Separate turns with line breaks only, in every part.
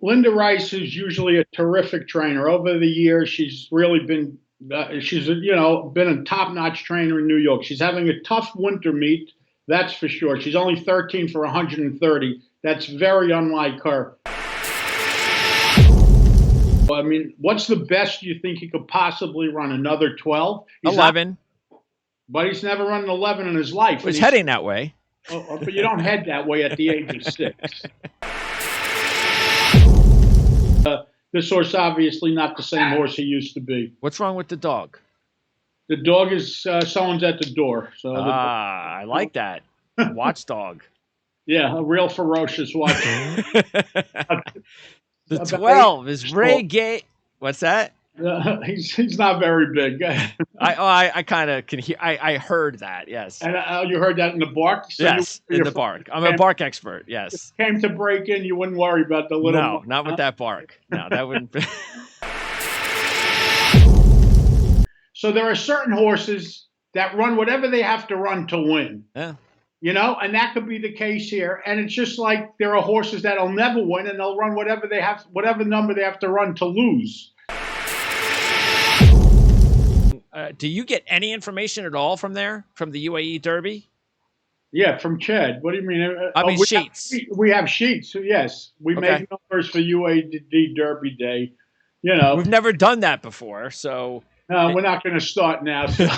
Linda Rice is usually a terrific trainer. Over the years, she's really been been a top-notch trainer in New York. She's having a tough winter meet, that's for sure. She's only 13 for 130. That's very unlike her. I mean, what's the best you think he could possibly run? Another 12?
11.
But he's never run an 11 in his life.
He's heading that way.
But you don't head that way at the age of 6. This horse obviously not the same horse he used to be.
What's wrong with the dog?
The dog is someone's at the door. So
I like that. Watchdog.
Yeah, a real ferocious watchdog.
The 12 is Ray Gay. What's that?
He's not very big.
I kind of can hear. I heard that. Yes.
And you heard that in the bark. So
yes, in the bark. I'm a bark expert. Yes.
If it came to break in, you wouldn't worry about the little.
No, not with that bark. No, that wouldn't. Be...
So there are certain horses that run whatever they have to run to win.
Yeah.
You know, and that could be the case here. And it's just like there are horses that'll never win, and they'll run whatever number they have to run to lose.
Do you get any information at all from there, from the UAE Derby?
Yeah, from Chad. What do you mean?
I mean, sheets.
We have sheets. Yes, we make numbers for UAE Derby Day. You know,
we've never done that before, so
no, we're not going to start now. So.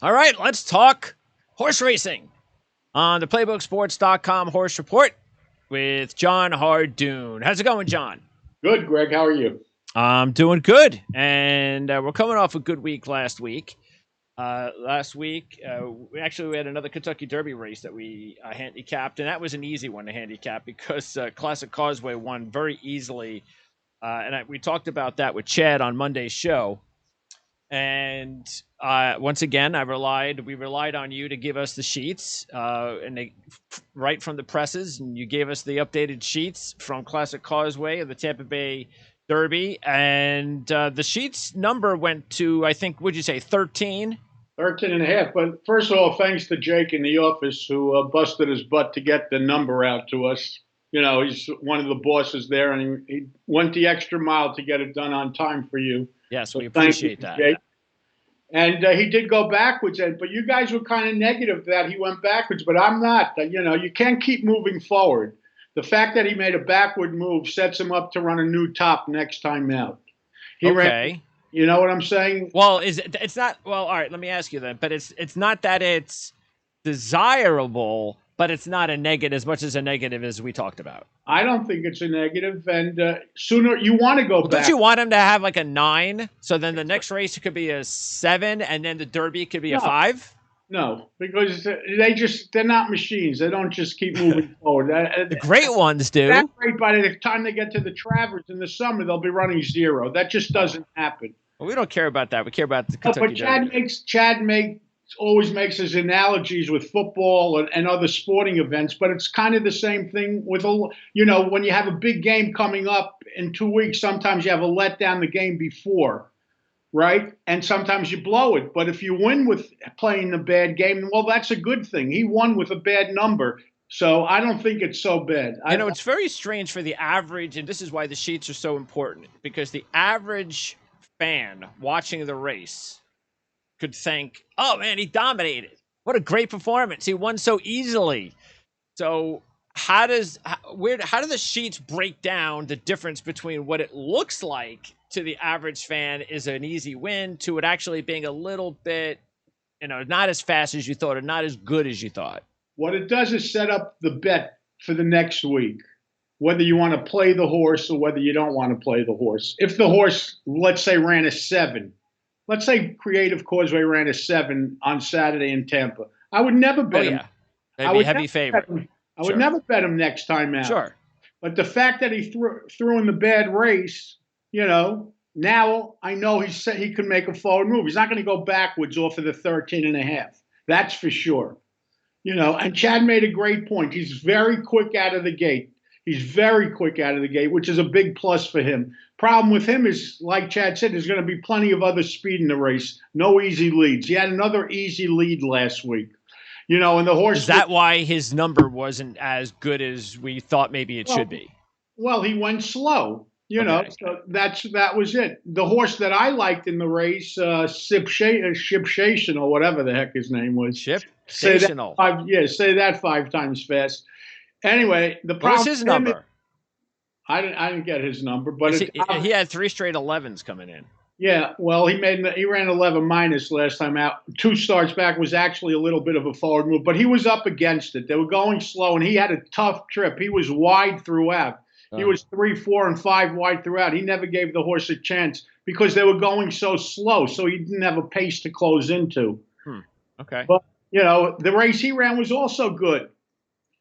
All right, let's talk horse racing on the PlaybookSports.com Horse Report with Jon Hardoon. How's it going, John?
Good, Greg. How are you?
I'm doing good, and we're coming off a good week last week. Last week, we had another Kentucky Derby race that we handicapped, and that was an easy one to handicap because Classic Causeway won very easily. We talked about that with Chad on Monday's show. And once again, we relied on you to give us the sheets, right from the presses, and you gave us the updated sheets from Classic Causeway of the Tampa Bay Derby, and the sheets number went to, I think, would you say 13?
13 and a half. But first of all, thanks to Jake in the office who busted his butt to get the number out to us. You know, he's one of the bosses there, and he went the extra mile to get it done on time for you.
Yes, we appreciate that.
Jake. And he did go backwards, but you guys were kind of negative that he went backwards, but I'm not. You know, you can't keep moving forward. The fact that he made a backward move sets him up to run a new top next time out. He ran, you know what I'm saying?
Well, it's not. Well, all right. Let me ask you then. But it's not that it's desirable, but it's not a negative as much as a negative as we talked about.
I don't think it's a negative, and sooner you want to go back.
Don't you want him to have like a 9? So then the next race could be a 7, and then the Derby could be a 5?
No, because they're not machines. They don't just keep moving forward.
The great ones do.
That great, by the time they get to the Travers in the summer, they'll be running 0. That just doesn't happen.
Well, we don't care about that. We care about the Kentucky
Derby. Chad always makes his analogies with football and other sporting events, but it's kind of the same thing with, when you have a big game coming up in 2 weeks, sometimes you have a letdown the game before, right? And sometimes you blow it. But if you win with playing a bad game, well, that's a good thing. He won with a bad number. So I don't think it's so bad.
I know it's very strange for the average, and this is why the sheets are so important, because the average fan watching the race could think, oh man, he dominated. What a great performance. He won so easily. So how do the sheets break down the difference between what it looks like to the average fan is an easy win to it actually being a little bit, not as fast as you thought or not as good as you thought?
What it does is set up the bet for the next week, whether you want to play the horse or whether you don't want to play the horse. If the horse, let's say, ran a 7, let's say Creative Causeway ran a 7 on Saturday in Tampa, I would never bet him.
That'd be a heavy favorite.
I would never bet him next time out.
Sure.
But the fact that he threw in the bad race, now I know he can make a forward move. He's not going to go backwards off of the 13 and a half. That's for sure. And Chad made a great point. He's very quick out of the gate. He's very quick out of the gate, which is a big plus for him. Problem with him is, like Chad said, there's going to be plenty of other speed in the race. No easy leads. He had another easy lead last week. And the horse.
Is that why his number wasn't as good as we thought maybe it should be?
Well, he went slow. So that was it. The horse that I liked in the race, Shipstation or whatever the heck his name was.
Shipsational.
Say that 5 times fast. Anyway, the problem.
What's his number?
I didn't get his number, but
he had 3 straight 11s coming in.
Yeah, well, he ran 11 minus last time out. 2 starts back was actually a little bit of a forward move, but he was up against it. They were going slow, and he had a tough trip. He was wide throughout. He was 3, 4, and 5 wide throughout. He never gave the horse a chance because they were going so slow, so he didn't have a pace to close into.
Okay.
But, the race he ran was also good.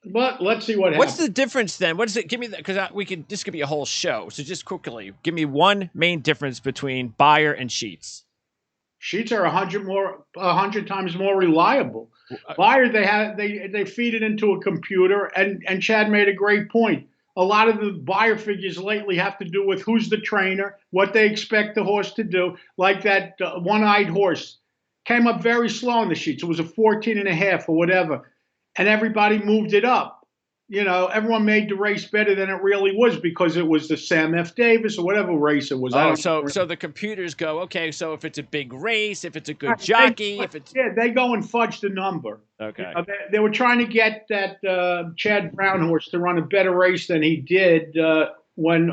But let's see what happens.
What's the difference then? What is it? Give me that, because this could be a whole show. So just quickly, give me one main difference between Beyer and Sheets.
Sheets are 100 times more reliable. Beyer, they feed it into a computer, and Chad made a great point. A lot of the Beyer figures lately have to do with who's the trainer, what they expect the horse to do. Like that one-eyed horse came up very slow in the Sheets. It was a 14.5 or whatever. And everybody moved it up. Everyone made the race better than it really was because it was the Sam F. Davis or whatever race it was.
So the computers go, okay, so if it's a big race, if it's a good jockey,
they go and fudge the number.
Okay.
They were trying to get that Chad Brown horse to run a better race than he did when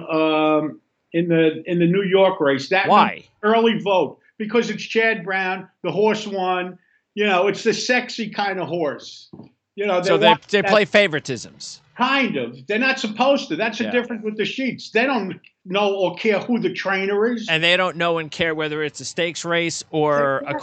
in the New York race.
Why?
Early vote because it's Chad Brown. The horse won. It's the sexy kind of horse.
So they play favoritisms.
Kind of. They're not supposed to. That's the difference with the Sheets. They don't know or care who the trainer is.
And they don't know and care whether it's a stakes race or a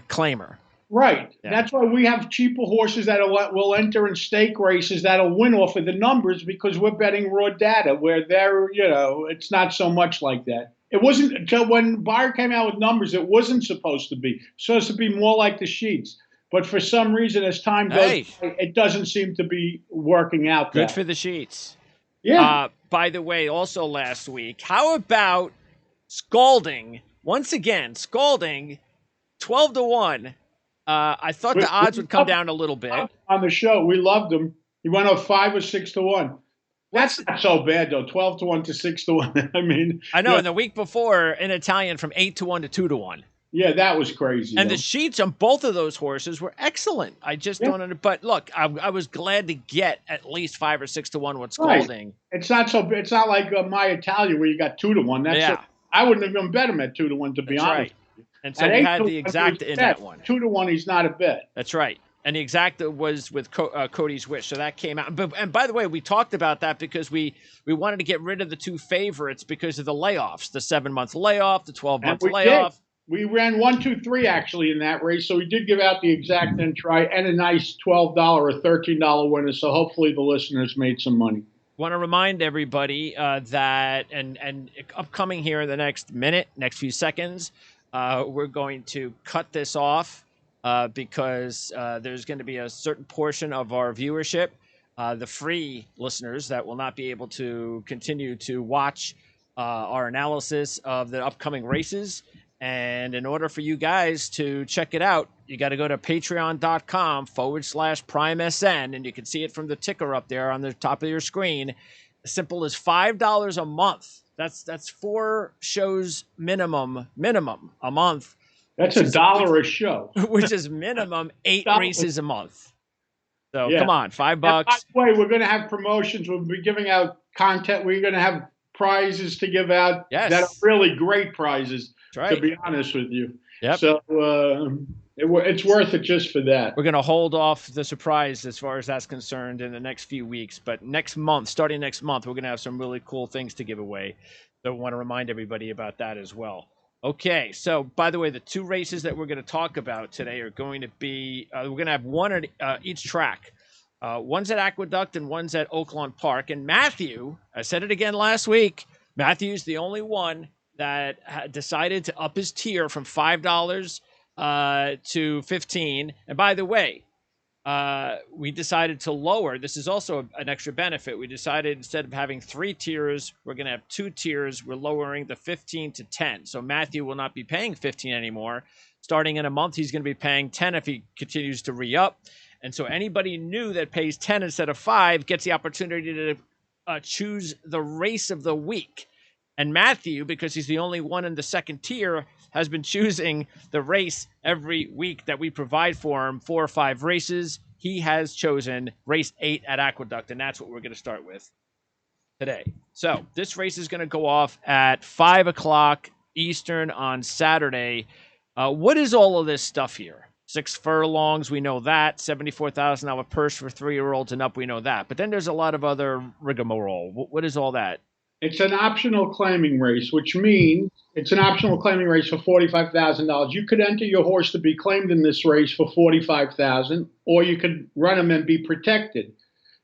claimer.
Right. Yeah. That's why we have cheaper horses that will enter in stake races that'll win off of the numbers because we're betting raw data where it's not so much like that. It wasn't until when Beyer came out with numbers, it wasn't supposed to be. It's supposed to be more like the Sheets. But for some reason, as time goes, it doesn't seem to be working out.
Good for the Sheets.
Yeah.
By the way, also last week, how about Scalding? Once again, Scalding, 12-1. I thought the odds would come down a little bit.
On the show, we loved him. He went up 5 or 6-1. That's not so bad, though. 12-1 to 6-1. I mean,
I know. And the week before, in Italian, from 8-1 to 2-1.
Yeah, that was crazy.
And the Sheets on both of those horses were excellent. I just don't understand. But look, I was glad to get at least 5 or 6-1 with Scalding.
Right. It's not like my Italia where you got 2-1. I wouldn't have even bet him at 2-1 to be honest.
Right. And so we had the exact in that one.
2-1, he's not a bet.
That's right. And the exact was with Cody's Wish, so that came out. And by the way, we talked about that because we wanted to get rid of the 2 favorites because of the layoffs, the 7-month layoff, the 12-month layoff.
We ran 1, 2, 3 actually in that race, so we did give out the exact and try and a nice $12 or $13 winner. So hopefully the listeners made some money.
Want to remind everybody that and upcoming here in the next few seconds, we're going to cut this off because there's going to be a certain portion of our viewership, the free listeners that will not be able to continue to watch our analysis of the upcoming races. And in order for you guys to check it out, you got to go to patreon.com/PrimeSN, and you can see it from the ticker up there on the top of your screen. As simple as $5 a month. That's 4 shows minimum a month.
That's $1 a show.
Which is minimum 8 races a month. So come on, $5.
By the way, we're going to have promotions. We'll be giving out content. We're going to have prizes to give out that are really great prizes.
Right.
To be honest with you.
Yep.
So it's worth it just for that.
We're going to hold off the surprise as far as that's concerned in the next few weeks. But starting next month, we're going to have some really cool things to give away. So I want to remind everybody about that as well. Okay. So, by the way, the 2 races that we're going to talk about today are going to be, we're going to have one at each track. One's at Aqueduct and one's at Oaklawn Park. And Matthew, I said it again last week, Matthew's the only one that decided to up his tier from $5 to 15. And by the way, we decided to lower. This is also an extra benefit. We decided instead of having 3 tiers, we're going to have 2 tiers. We're lowering the 15 to 10. So Matthew will not be paying 15 anymore. Starting in a month, he's going to be paying 10 if he continues to re-up. And so anybody new that pays 10 instead of 5 gets the opportunity to choose the race of the week. And Matthew, because he's the only one in the second tier, has been choosing the race every week that we provide for him, 4 or 5 races. He has chosen race 8 at Aqueduct, and that's what we're going to start with today. So this race is going to go off at 5 o'clock Eastern on Saturday. What is all of this stuff here? 6 furlongs, we know that. $74,000 purse for 3-year-olds and up, we know that. But then there's a lot of other rigmarole. What is all that?
It's an optional claiming race, which means it's an optional claiming race for $45,000. You could enter your horse to be claimed in this race for $45,000, or you could run him and be protected.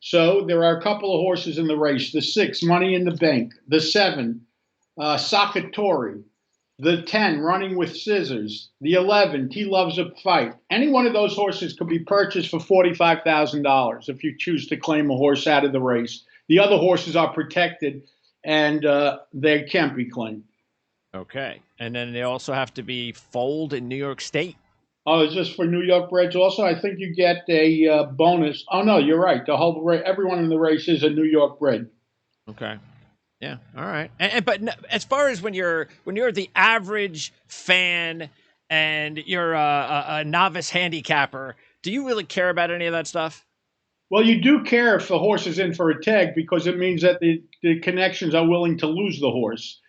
So there are a couple of horses in the race: the 6, Money in the Bank; the 7, Sakatori; the 10, Running with Scissors; the 11, He Loves a Fight. Any one of those horses could be purchased for $45,000 if you choose to claim a horse out of the race. The other horses are protected, and they can't be claimed.
Okay. And then they also have to be foaled in New York State.
Oh, is this for New York breds also? I think you get a bonus. Oh, no, you're right. The whole everyone in the race is a New York bred.
Okay. Yeah. All right. But as far as when you're the average fan and you're a novice handicapper, do you really care about any of that stuff?
Well, you do care if the horse is in for a tag, because it means that the connections are willing to lose the horse.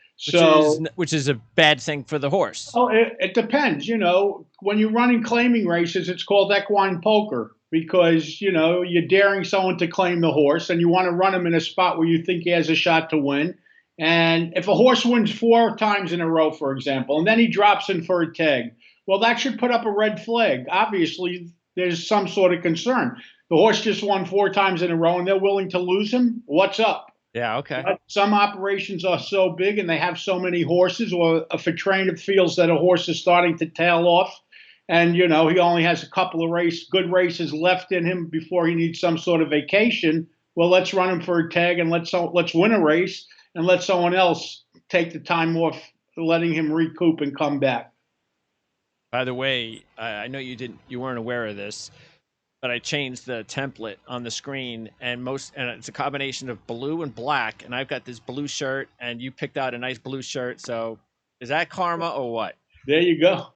Which is a bad thing for the horse.
Oh, it depends. When you're running claiming races, it's called equine poker, because, you're daring someone to claim the horse and you want to run him in a spot where you think he has a shot to win. And if a horse wins 4 times in a row, for example, and then he drops in for a tag, well, that should put up a red flag. Obviously, there's some sort of concern. The horse just won 4 times in a row and they're willing to lose him. What's up?
Yeah, okay.
But some operations are so big and they have so many horses, or if a trainer feels that a horse is starting to tail off and, he only has a couple of good races left in him before he needs some sort of vacation, well, let's run him for a tag and let's win a race and let someone else take the time off, letting him recoup and come back.
By the way, I know you weren't aware of this, but I changed the template on the screen, and it's a combination of blue and black, and I've got this blue shirt, and you picked out a nice blue shirt. So is that karma or what?
There you go.